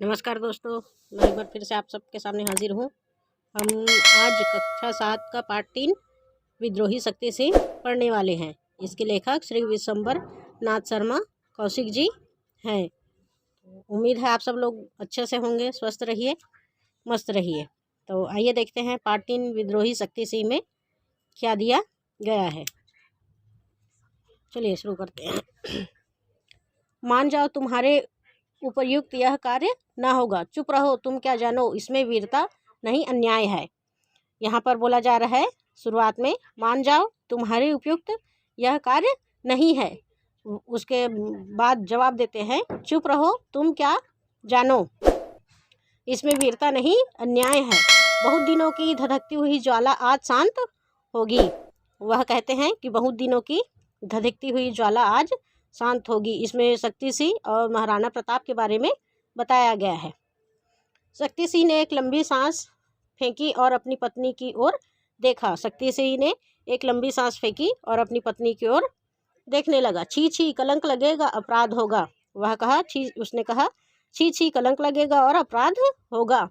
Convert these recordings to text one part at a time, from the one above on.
नमस्कार दोस्तों, मैं एक बार फिर से आप सबके सामने हाजिर हूँ। हम आज कक्षा 7 का पार्ट 3 विद्रोही शक्ति सिंह पढ़ने वाले हैं। इसके लेखक श्री विशंबर नाथ शर्मा कौशिक जी हैं। उम्मीद है आप सब लोग अच्छे से होंगे, स्वस्थ रहिए, मस्त रहिए। तो आइए देखते हैं पार्ट 3 विद्रोही शक्ति सिंह में क्या दिया गया है। चलिए शुरू करते हैं। मान जाओ तुम्हारे उपयुक्त यह कार्य ना होगा। चुप रहो, तुम क्या जानो, इसमें वीरता नहीं अन्याय है। यहाँ पर बोला जा रहा है शुरुआत में, मान जाओ तुम्हारे उपयुक्त यह कार्य नहीं है। उसके बाद जवाब देते हैं, चुप रहो, तुम क्या जानो, इसमें वीरता नहीं अन्याय है। बहुत दिनों की धधकती हुई ज्वाला आज शांत होगी। वह कहते हैं कि बहुत दिनों की धधकती हुई ज्वाला आज शांत होगी। इसमें शक्ति सिंह और महाराणा प्रताप के बारे में बताया गया है। शक्ति सिंह ने एक लंबी सांस फेंकी और अपनी पत्नी की ओर देखा। शक्ति सिंह ने एक लंबी सांस फेंकी और अपनी पत्नी की ओर देखने लगा। छी छी, कलंक लगेगा, अपराध होगा। वह कहा, उसने कहा, छी छी, कलंक लगेगा और अपराध होगा।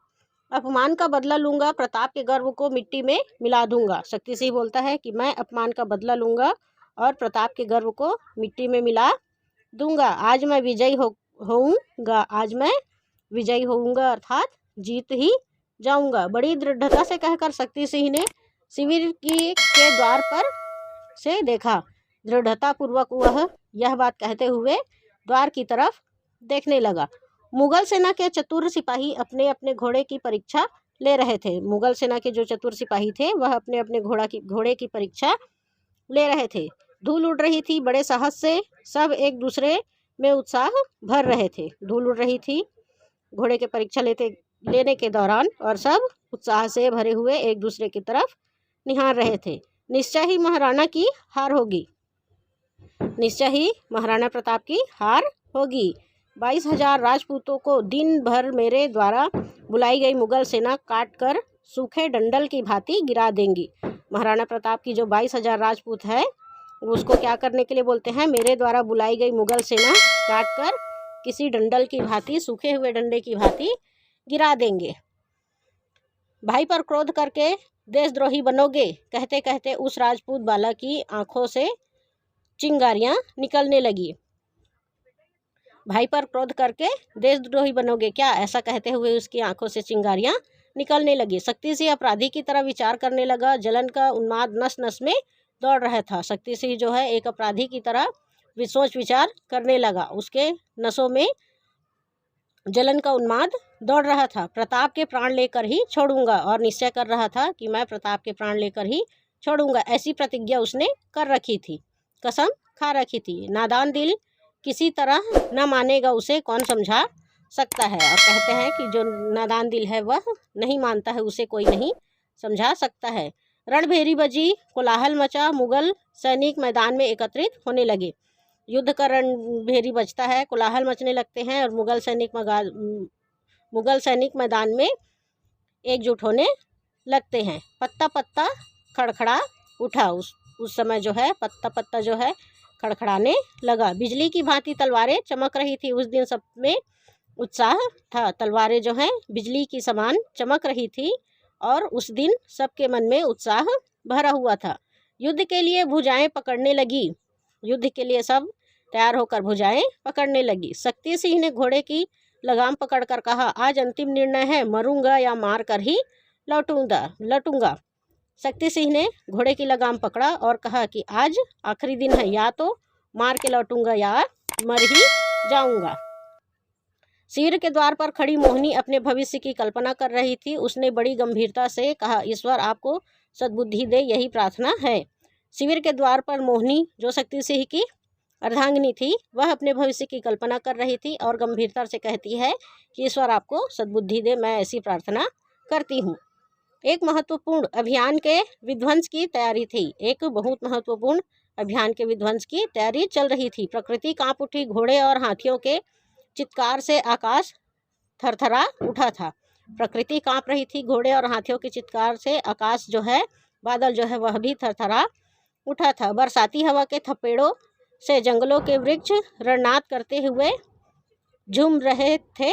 अपमान का बदला लूंगा, प्रताप के गर्व को मिट्टी में मिला दूंगा। शक्ति सिंह बोलता है कि मैं अपमान का बदला लूंगा और प्रताप के गर्व को मिट्टी में मिला दूंगा। आज मैं विजयी होऊंगा, आज मैं विजयी होऊंगा, अर्थात जीत ही जाऊंगा। बड़ी दृढ़ता से कहकर शक्ति सिंह ने शिविर के द्वार पर से देखा। दृढ़ता पूर्वक वह यह बात कहते हुए द्वार की तरफ देखने लगा। मुगल सेना के चतुर सिपाही अपने अपने घोड़े की परीक्षा ले रहे थे। मुगल सेना के जो चतुर सिपाही थे वह अपने अपने घोड़े की परीक्षा ले रहे थे। धूल उड़ रही थी। बड़े साहस से सब एक दूसरे में उत्साह भर रहे थे। धूल उड़ रही थी घोड़े के परीक्षा लेने के दौरान और सब उत्साह से भरे हुए एक दूसरे की तरफ निहार रहे थे। निश्चय ही महाराणा की हार होगी, निश्चय ही महाराणा प्रताप की हार होगी। 22,000 राजपूतों को दिन भर मेरे द्वारा बुलाई गई मुगल सेना काट कर सूखे डंडल की भांति गिरा देंगी। महाराणा प्रताप की जो 22,000 राजपूत है उसको क्या करने के लिए बोलते हैं, मेरे द्वारा बुलाई गई मुगल सेना काट कर किसी डंडल की भांति, सूखे हुए डंडे की भांति गिरा देंगे। भाई पर क्रोध करके देशद्रोही बनोगे। कहते कहते उस राजपूत बालक की आंखों से चिंगारियां निकलने लगी। भाई पर क्रोध करके देशद्रोही बनोगे क्या, ऐसा कहते हुए उसकी आंखों से चिंगारियां निकलने लगी। शक्ति सिंह अपराधी की तरह विचार करने लगा। जलन का उन्माद नस नस में दौड़ रहा था। शक्ति सिंह जो है एक अपराधी की तरह सोच विचार करने लगा। उसके नसों में जलन का उन्माद दौड़ रहा था। प्रताप के प्राण लेकर ही छोड़ूंगा, और निश्चय कर रहा था कि मैं प्रताप के प्राण लेकर ही छोड़ूंगा। ऐसी प्रतिज्ञा उसने कर रखी थी, कसम खा रखी थी। नादान दिल किसी तरह न मानेगा, उसे कौन समझा सकता है। और कहते हैं कि जो नादान दिल है वह नहीं मानता है, उसे कोई नहीं समझा सकता है। रणभेरी बजी, कोलाहल मचा। मुगल सैनिक मैदान में एकत्रित होने लगे। युद्ध का रणभेरी बजता है, कोलाहल मचने लगते हैं और मुगल सैनिक मैदान में एकजुट होने लगते हैं। पत्ता पत्ता खड़खड़ा उठा। उस समय जो है पत्ता पत्ता जो है खड़खड़ाने लगा। बिजली की भांति तलवारें चमक रही थी। उस दिन सब में उत्साह था। तलवारें जो हैं बिजली की समान चमक रही थी और उस दिन सबके मन में उत्साह भरा हुआ था। युद्ध के लिए भुजाएं पकड़ने लगी। युद्ध के लिए सब तैयार होकर भुजाएं पकड़ने लगी। शक्ति सिंह ने घोड़े की लगाम पकड़कर कहा, आज अंतिम निर्णय है, मरूंगा या मार कर ही लौटूंगा। शक्ति सिंह ने घोड़े की लगाम पकड़ा और कहा कि आज आखिरी दिन है, या तो मार के लौटूंगा या मर ही जाऊंगा। शिविर के द्वार पर खड़ी मोहिनी अपने भविष्य की कल्पना कर रही थी। उसने बड़ी गंभीरता से कहा, ईश्वर आपको सद्बुद्धि दे, यही प्रार्थना है। शिविर के द्वार पर मोहिनी, जो शक्ति सिंह की अर्धांगिनी थी, वह अपने भविष्य की कल्पना कर रही थी और गंभीरता से कहती है कि ईश्वर आपको सद्बुद्धि दे, मैं ऐसी प्रार्थना करती हूँ। एक महत्वपूर्ण अभियान के विध्वंस की तैयारी थी। एक बहुत महत्वपूर्ण अभियान के विध्वंस की तैयारी चल रही थी। प्रकृति कांप उठी। घोड़े और हाथियों के चित्कार से आकाश थरथरा उठा था। प्रकृति कांप रही थी। घोड़े और हाथियों के चित्कार से आकाश जो है, बादल जो है वह भी थरथरा उठा था। बरसाती हवा के थपेड़ों से जंगलों के वृक्ष रणनाद करते हुए झूम रहे थे।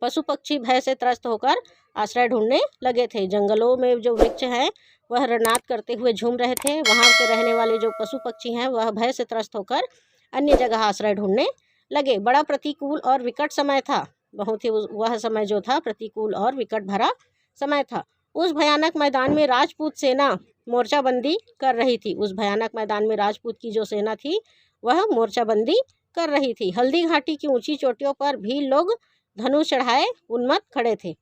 पशु पक्षी भय से त्रस्त होकर आश्रय ढूंढने लगे थे। जंगलों में जो वृक्ष हैं वह रणनाद करते हुए झूम रहे थे। वहाँ के रहने वाले जो पशु पक्षी हैं वह भय से त्रस्त होकर अन्य जगह आश्रय ढूंढने लगे। बड़ा प्रतिकूल और विकट समय था। बहुत ही वह समय जो था प्रतिकूल और विकट भरा समय था। उस भयानक मैदान में राजपूत सेना मोर्चाबंदी कर रही थी। उस भयानक मैदान में राजपूत की जो सेना थी वह मोर्चाबंदी कर रही थी। हल्दी घाटी की ऊंची चोटियों पर भी लोग धनुष चढ़ाए उन्मत्त खड़े थे।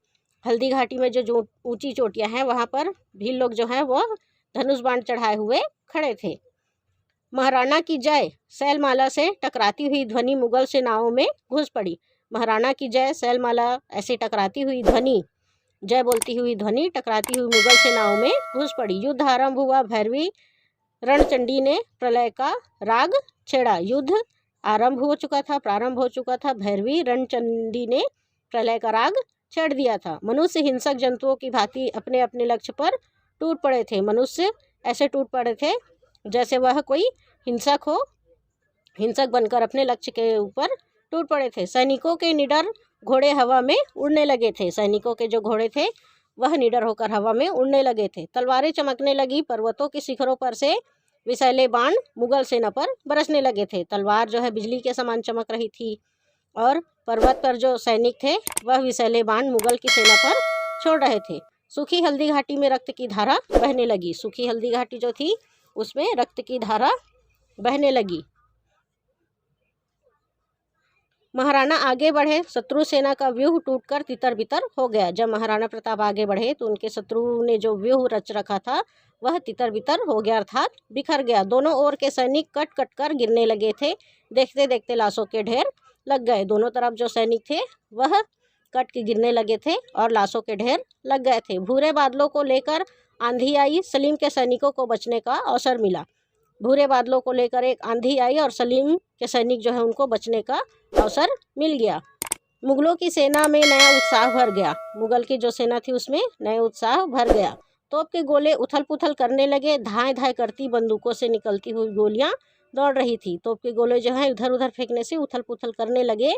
हल्दी घाटी में जो ऊंची चोटियां हैं वहाँ पर भी लोग जो हैं वह धनुष बाण चढ़ाए हुए खड़े थे। महाराणा की जय सैलमाला से टकराती हुई ध्वनि मुगल सेनाओं में घुस पड़ी। महाराणा की जय सैलमाला ऐसे टकराती हुई ध्वनि, जय बोलती हुई ध्वनि टकराती हुई मुगल सेनाओं में घुस पड़ी। युद्ध आरंभ हुआ। भैरवी रणचंडी ने प्रलय का राग छेड़ा। युद्ध प्रारंभ हो चुका था। भैरवी रणचंडी ने प्रलय का राग छेड़ दिया था। मनुष्य हिंसक जंतुओं की भांति अपने अपने लक्ष्य पर टूट पड़े थे। मनुष्य ऐसे टूट पड़े थे जैसे वह कोई हिंसक बनकर अपने लक्ष्य के ऊपर टूट पड़े थे। सैनिकों के निडर घोड़े हवा में उड़ने लगे थे। सैनिकों के जो घोड़े थे वह निडर होकर हवा में उड़ने लगे थे। तलवारें चमकने लगी। पर्वतों के शिखरों पर से विषैले बाण मुगल सेना पर बरसने लगे थे। तलवार जो है बिजली के समान चमक रही थी और पर्वत पर जो सैनिक थे वह विषैले बाण मुगल की सेना पर छोड़ रहे थे। सूखी हल्दी घाटी में रक्त की धारा बहने लगी। सूखी हल्दी घाटी जो थी उसमें रक्त की धारा बहने लगी। महाराणा आगे बढ़े। शत्रु सेना का व्यूह टूटकर तितर बितर हो गया। जब महाराणा प्रताप आगे बढ़े तो उनके शत्रु ने जो व्यूह रच रखा था वह तितर बितर हो गया, अर्थात बिखर गया। दोनों ओर के सैनिक कट कट कर गिरने लगे थे। देखते देखते लाशों के ढेर लग गए। दोनों तरफ जो सैनिक थे वह कट के गिरने लगे थे और लाशों के ढेर लग गए थे। भूरे बादलों को लेकर आंधी आई। सलीम के सैनिकों को बचने का अवसर मिला। भूरे बादलों को लेकर एक आंधी आई और सलीम के सैनिक जो है उनको बचने का अवसर मिल गया। मुगलों की सेना में नया उत्साह भर गया। मुगल की जो सेना थी उसमें नया उत्साह भर गया। तोप के गोले उथल पुथल करने लगे। धाए धाए करती बंदूकों से निकलती हुई गोलियां दौड़ रही थी। तोप के गोले जो है इधर उधर फेंकने से उथल पुथल करने लगे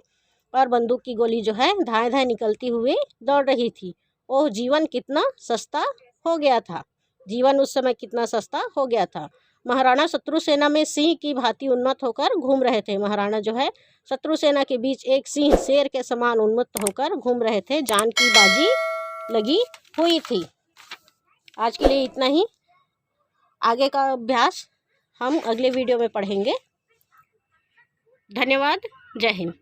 और बंदूक की गोली जो है धाए धाए निकलती हुई दौड़ रही थी। ओह, जीवन कितना सस्ता हो गया था। जीवन उस समय कितना सस्ता हो गया था। महाराणा शत्रु सेना में सिंह की भांति उन्मत्त होकर घूम रहे थे। महाराणा जो है शत्रु सेना के बीच एक सिंह शेर के समान उन्मत्त होकर घूम रहे थे। जान की बाजी लगी हुई थी। आज के लिए इतना ही। आगे का अभ्यास हम अगले वीडियो में पढ़ेंगे। धन्यवाद। जय हिंद।